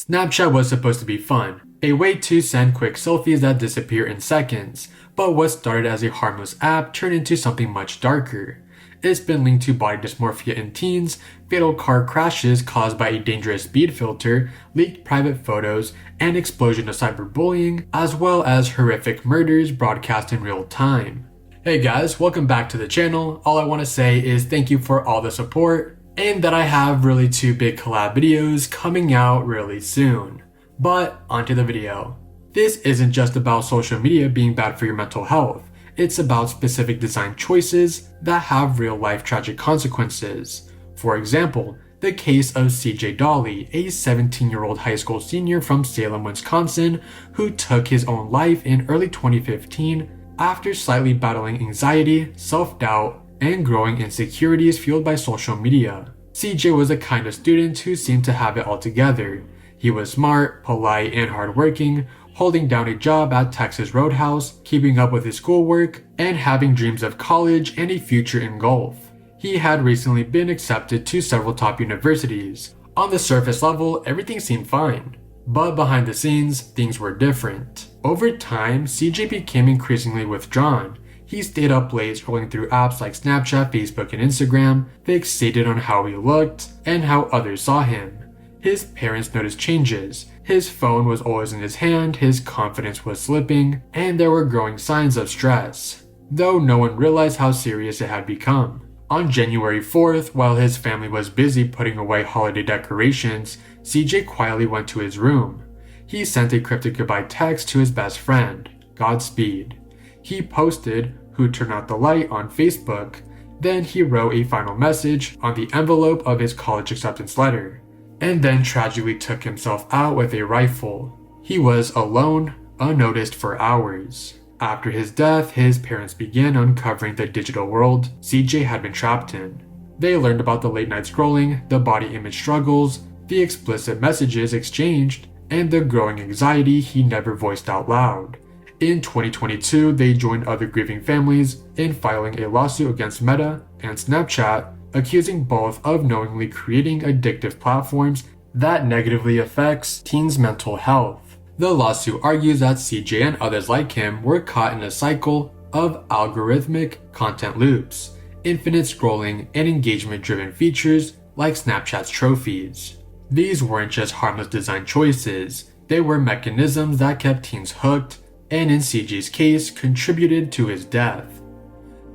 Snapchat was supposed to be fun, a way to send quick selfies that disappear in seconds, but what started as a harmless app turned into something much darker. It's been linked to body dysmorphia in teens, fatal car crashes caused by a dangerous speed filter, leaked private photos, and explosion of cyberbullying, as well as horrific murders broadcast in real time. Hey guys, welcome back to the channel. All I want to say is thank you for all the support, and that I have really two big collab videos coming out really soon. But onto the video. This isn't just about social media being bad for your mental health. It's about specific design choices that have real-life tragic consequences. For example, the case of CJ Dolly, a 17-year-old high school senior from Salem, Wisconsin, who took his own life in early 2015 after slightly battling anxiety, self-doubt, and growing insecurities fueled by social media. CJ was the kind of student who seemed to have it all together. He was smart, polite, and hardworking, holding down a job at Texas Roadhouse, keeping up with his schoolwork, and having dreams of college and a future in golf. He had recently been accepted to several top universities. On the surface level, everything seemed fine. But behind the scenes, things were different. Over time, CJ became increasingly withdrawn. He stayed up late scrolling through apps like Snapchat, Facebook, and Instagram, fixated on how he looked and how others saw him. His parents noticed changes. His phone was always in his hand, his confidence was slipping, and there were growing signs of stress, though no one realized how serious it had become. On January 4th, while his family was busy putting away holiday decorations, CJ quietly went to his room. He sent a cryptic goodbye text to his best friend, Godspeed. He posted, "Who turned out the light?" on Facebook. Then he wrote a final message on the envelope of his college acceptance letter, and then tragically took himself out with a rifle. He was alone, unnoticed for hours. After his death, his parents began uncovering the digital world CJ had been trapped in. They learned about the late night scrolling, the body image struggles, the explicit messages exchanged, and the growing anxiety he never voiced out loud. In 2022, they joined other grieving families in filing a lawsuit against Meta and Snapchat, accusing both of knowingly creating addictive platforms that negatively affects teens' mental health. The lawsuit argues that CJ and others like him were caught in a cycle of algorithmic content loops, infinite scrolling, and engagement-driven features like Snapchat's trophies. These weren't just harmless design choices, they were mechanisms that kept teens hooked, and in CJ's case, contributed to his death.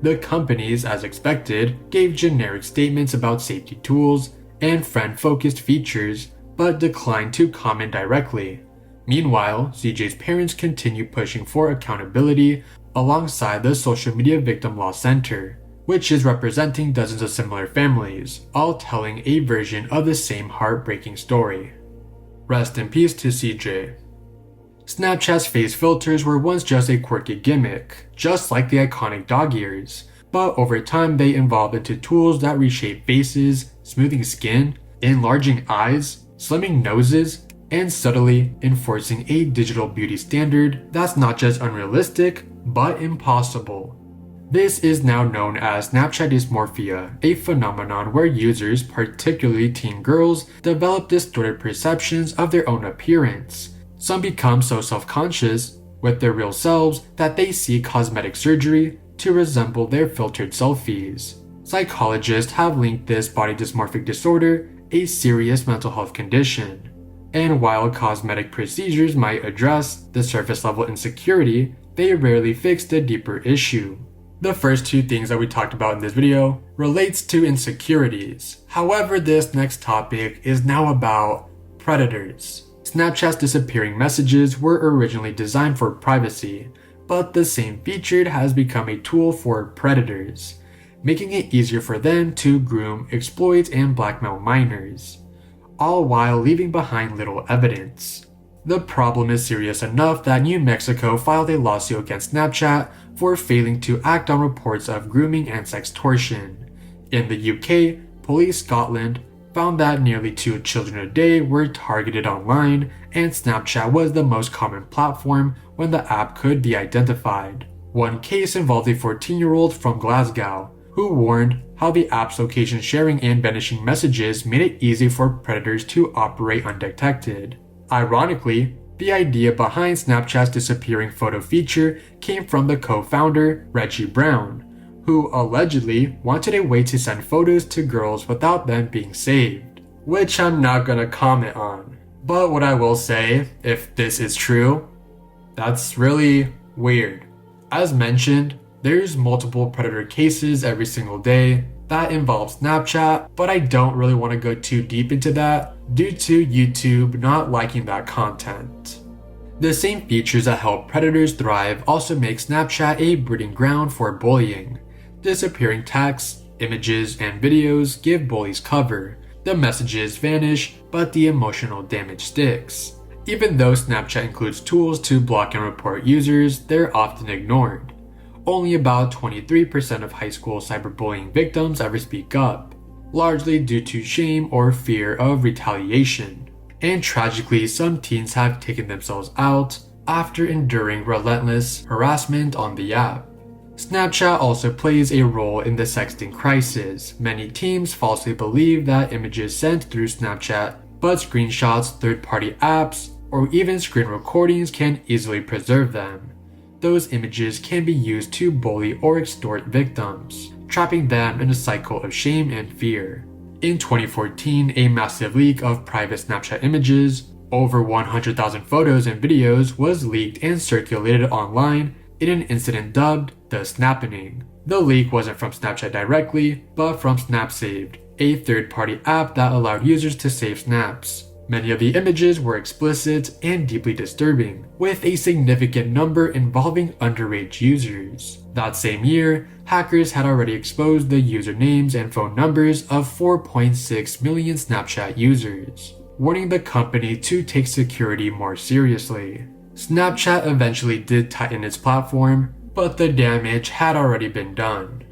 The companies, as expected, gave generic statements about safety tools and friend-focused features, but declined to comment directly. Meanwhile, CJ's parents continue pushing for accountability alongside the Social Media Victim Law Center, which is representing dozens of similar families, all telling a version of the same heartbreaking story. Rest in peace to CJ. Snapchat's face filters were once just a quirky gimmick, just like the iconic dog ears, but over time they evolved into tools that reshape faces, smoothing skin, enlarging eyes, slimming noses, and subtly enforcing a digital beauty standard that's not just unrealistic, but impossible. This is now known as Snapchat Dysmorphia, a phenomenon where users, particularly teen girls, develop distorted perceptions of their own appearance. Some become so self-conscious with their real selves that they seek cosmetic surgery to resemble their filtered selfies. Psychologists have linked this body dysmorphic disorder a serious mental health condition. And while cosmetic procedures might address the surface-level insecurity, they rarely fix the deeper issue. The first two things that we talked about in this video relates to insecurities. However, this next topic is now about predators. Snapchat's disappearing messages were originally designed for privacy, but the same feature has become a tool for predators, making it easier for them to groom, exploit, and blackmail minors, all while leaving behind little evidence. The problem is serious enough that New Mexico filed a lawsuit against Snapchat for failing to act on reports of grooming and sextortion. In the UK, Police Scotland found that nearly 2 children a day were targeted online, and Snapchat was the most common platform when the app could be identified. One case involved a 14-year-old from Glasgow, who warned how the app's location sharing and vanishing messages made it easy for predators to operate undetected. Ironically, the idea behind Snapchat's disappearing photo feature came from the co-founder, Reggie Brown, who allegedly wanted a way to send photos to girls without them being saved, which I'm not gonna comment on. But what I will say, if this is true, that's really weird. As mentioned, there's multiple predator cases every single day that involve Snapchat, but I don't really want to go too deep into that due to YouTube not liking that content. The same features that help predators thrive also make Snapchat a breeding ground for bullying. Disappearing texts, images, and videos give bullies cover. The messages vanish, but the emotional damage sticks. Even though Snapchat includes tools to block and report users, they're often ignored. Only about 23% of high school cyberbullying victims ever speak up, largely due to shame or fear of retaliation. And tragically, some teens have taken themselves out after enduring relentless harassment on the app. Snapchat also plays a role in the sexting crisis. Many teens falsely believe that images sent through Snapchat, but screenshots, third-party apps, or even screen recordings can easily preserve them. Those images can be used to bully or extort victims, trapping them in a cycle of shame and fear. In 2014, a massive leak of private Snapchat images, over 100,000 photos and videos, was leaked and circulated online in an incident dubbed the Snappening. The leak wasn't from Snapchat directly, but from SnapSaved, a third-party app that allowed users to save snaps. Many of the images were explicit and deeply disturbing, with a significant number involving underage users. That same year, hackers had already exposed the usernames and phone numbers of 4.6 million Snapchat users, warning the company to take security more seriously. Snapchat eventually did tighten its platform, but the damage had already been done.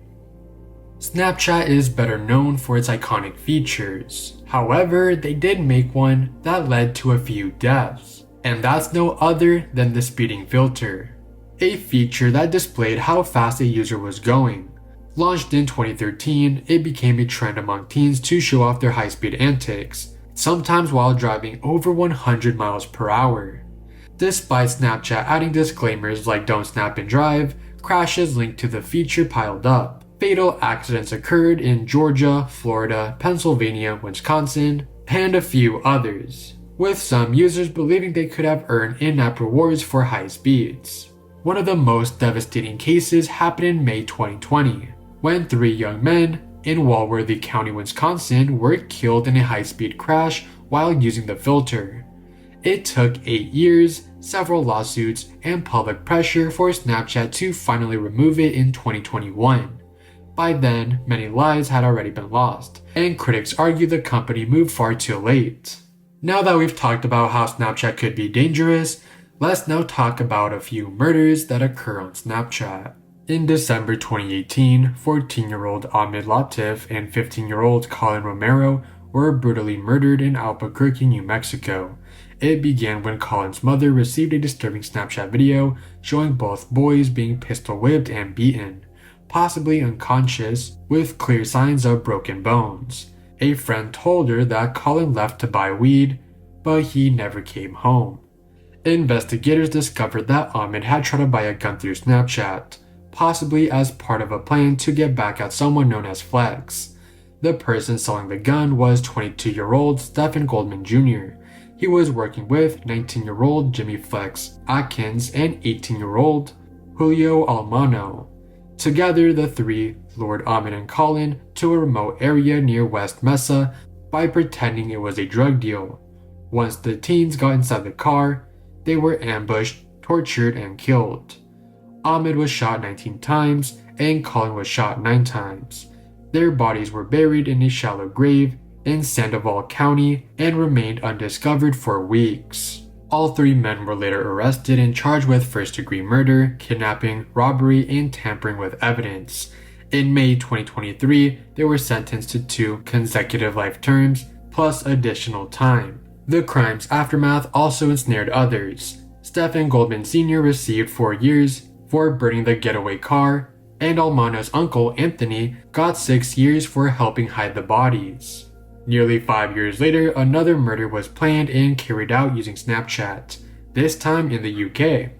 Snapchat is better known for its iconic features. However, they did make one that led to a few deaths, and that's no other than the speeding filter, a feature that displayed how fast a user was going. Launched in 2013, it became a trend among teens to show off their high-speed antics, sometimes while driving over 100 miles per hour. Despite Snapchat adding disclaimers like "don't snap and drive," crashes linked to the feature piled up. Fatal accidents occurred in Georgia, Florida, Pennsylvania, Wisconsin, and a few others, with some users believing they could have earned in-app rewards for high speeds. One of the most devastating cases happened in May 2020, when 3 young men in Walworthy County, Wisconsin were killed in a high-speed crash while using the filter. It took 8 years, several lawsuits, and public pressure for Snapchat to finally remove it in 2021. By then, many lives had already been lost, and critics argue the company moved far too late. Now that we've talked about how Snapchat could be dangerous, let's now talk about a few murders that occur on Snapchat. In December 2018, 14-year-old Ahmed Latif and 15-year-old Colin Romero were brutally murdered in Albuquerque, New Mexico. It began when Colin's mother received a disturbing Snapchat video showing both boys being pistol whipped and beaten, possibly unconscious, with clear signs of broken bones. A friend told her that Colin left to buy weed, but he never came home. Investigators discovered that Ahmed had tried to buy a gun through Snapchat, possibly as part of a plan to get back at someone known as Flex. The person selling the gun was 22-year-old Stephen Goldman Jr. He was working with 19-year-old Jimmy Flex Atkins and 18-year-old Julio Almano. Together, the three lured Ahmed and Colin to a remote area near West Mesa by pretending it was a drug deal. Once the teens got inside the car, they were ambushed, tortured, and killed. Ahmed was shot 19 times, and Colin was shot 9 times. Their bodies were buried in a shallow grave in Sandoval County and remained undiscovered for weeks. All 3 men were later arrested and charged with first-degree murder, kidnapping, robbery, and tampering with evidence. In May 2023, they were sentenced to 2 consecutive life terms, plus additional time. The crime's aftermath also ensnared others. Stephen Goldman Sr. received 4 years for burning the getaway car, and Almano's uncle, Anthony, got 6 years for helping hide the bodies. Nearly 5 years later, another murder was planned and carried out using Snapchat, this time in the UK.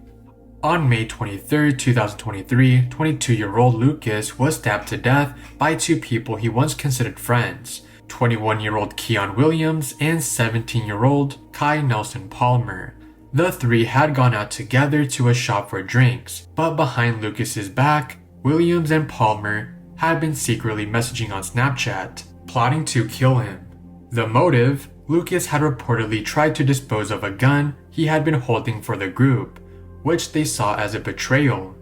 On May 23, 2023, 22-year-old Lucas was stabbed to death by two people he once considered friends, 21-year-old Keon Williams and 17-year-old Kai Nelson Palmer. The three had gone out together to a shop for drinks, but behind Lucas's back, Williams and Palmer had been secretly messaging on Snapchat, plotting to kill him. The motive? Lucas had reportedly tried to dispose of a gun he had been holding for the group, which they saw as a betrayal.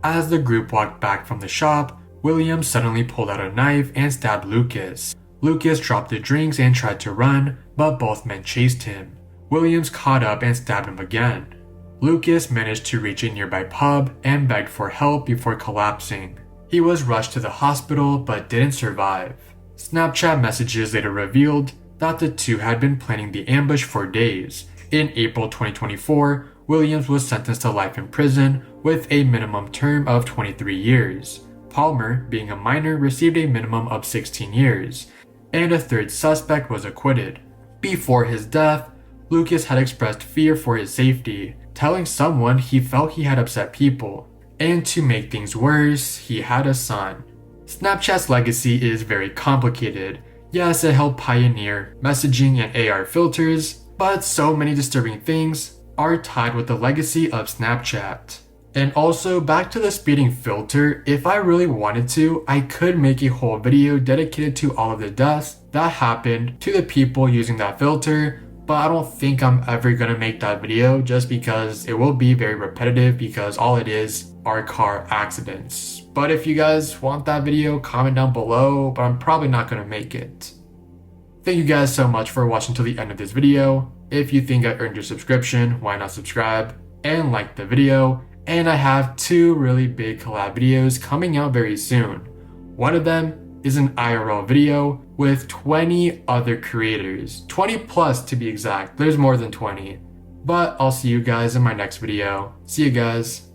As the group walked back from the shop, Williams suddenly pulled out a knife and stabbed Lucas. Lucas dropped the drinks and tried to run, but both men chased him. Williams caught up and stabbed him again. Lucas managed to reach a nearby pub and begged for help before collapsing. He was rushed to the hospital but didn't survive. Snapchat messages later revealed that the two had been planning the ambush for days. In April 2024, Williams was sentenced to life in prison with a minimum term of 23 years. Palmer, being a minor, received a minimum of 16 years, and a third suspect was acquitted. Before his death, Lucas had expressed fear for his safety, telling someone he felt he had upset people. And to make things worse, he had a son. Snapchat's legacy is very complicated. Yes, it helped pioneer messaging and AR filters, but so many disturbing things are tied with the legacy of Snapchat. And also, back to the speeding filter, if I really wanted to, I could make a whole video dedicated to all of the deaths that happened to the people using that filter, but I don't think I'm ever gonna make that video just because it will be very repetitive because all it is are car accidents. But if you guys want that video, comment down below, but I'm probably not gonna make it. Thank you guys so much for watching till the end of this video. If you think I earned your subscription, why not subscribe and like the video? And I have two really big collab videos coming out very soon. One of them is an IRL video with 20 other creators. 20 plus to be exact, there's more than 20. But I'll see you guys in my next video. See you guys.